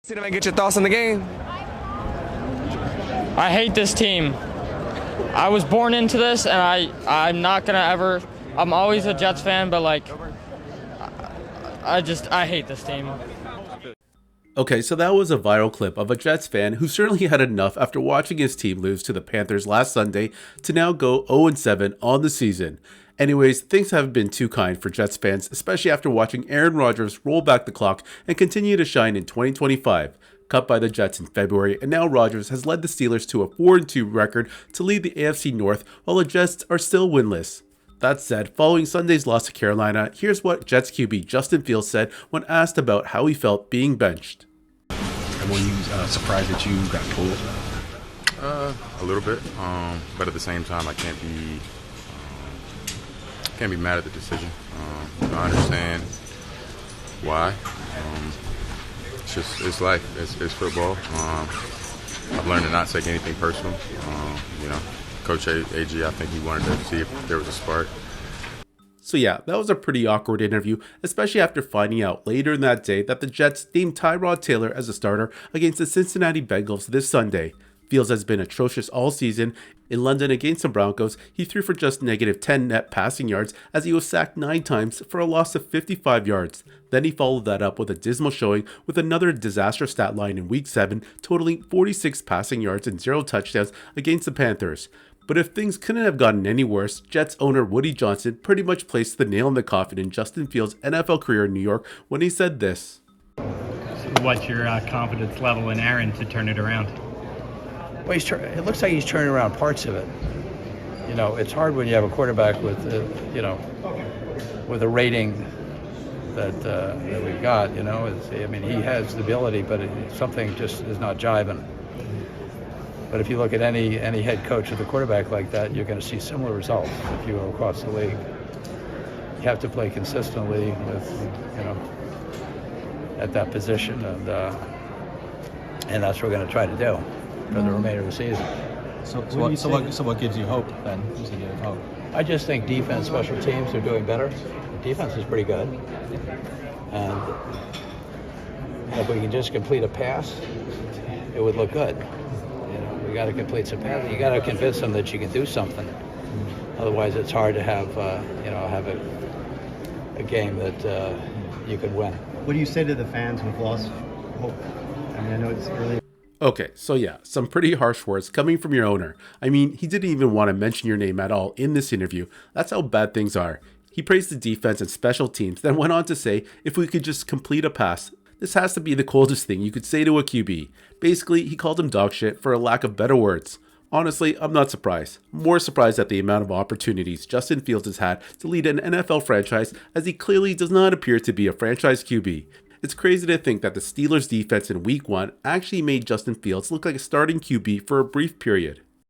Cinnamon, get your thoughts on the game. I hate this team. I was born into this, and I'm not gonna ever. I'm always a Jets fan, but like, I hate this team. Okay, so that was a viral clip of a Jets fan who certainly had enough after watching his team lose to the Panthers last Sunday to now go 0-7 on the season. Anyways, things haven't been too kind for Jets fans, especially after watching Aaron Rodgers roll back the clock and continue to shine in 2025. Cut by the Jets in February, and now Rodgers has led the Steelers to a 4-2 record to lead the AFC North, while the Jets are still winless. That said, following Sunday's loss to Carolina, here's what Jets QB Justin Fields said when asked about how he felt being benched. Were you surprised that you got pulled? A little bit, but at the same time, I can't be mad at the decision. I understand why. It's life. It's football. I've learned to not take anything personal. Coach AG, I think he wanted to see if there was a spark. So yeah, that was a pretty awkward interview, especially after finding out later in that day that the Jets named Tyrod Taylor as a starter against the Cincinnati Bengals this Sunday. Fields has been atrocious all season. In London against the Broncos, he threw for just -10 net passing yards as he was sacked 9 times for a loss of 55 yards. Then he followed that up with a dismal showing with another disaster stat line in Week 7, totaling 46 passing yards and 0 touchdowns against the Panthers. But if things couldn't have gotten any worse, Jets owner Woody Johnson pretty much placed the nail in the coffin in Justin Fields' NFL career in New York when he said this. What's your confidence level in Aaron to turn it around? Well, it looks like he's turning around parts of it. You know, it's hard when you have a quarterback with, with a rating that we got. You know, he has the ability, but something just is not jiving. But if you look at any head coach with a quarterback like that, you're going to see similar results if you go across the league. You have to play consistently with, at that position, and that's what we're going to try to do for the remainder of the season. So what gives you hope then? I just think defense, special teams are doing better. The defense is pretty good, and if we can just complete a pass, it would look good. We got to complete some passes. You got to convince them that you can do something. Otherwise, it's hard to have a game that you could win. What do you say to the fans who've lost hope? I mean, I know it's early. Okay, so yeah, some pretty harsh words coming from your owner. I mean, he didn't even want to mention your name at all in this interview. That's how bad things are. He praised the defense and special teams, then went on to say if we could just complete a pass. This has to be the coldest thing you could say to a QB. Basically, he called him dog shit for a lack of better words. Honestly, I'm not surprised. I'm more surprised at the amount of opportunities Justin Fields has had to lead an NFL franchise, as he clearly does not appear to be a franchise QB. It's crazy to think that the Steelers defense in Week 1 actually made Justin Fields look like a starting QB for a brief period.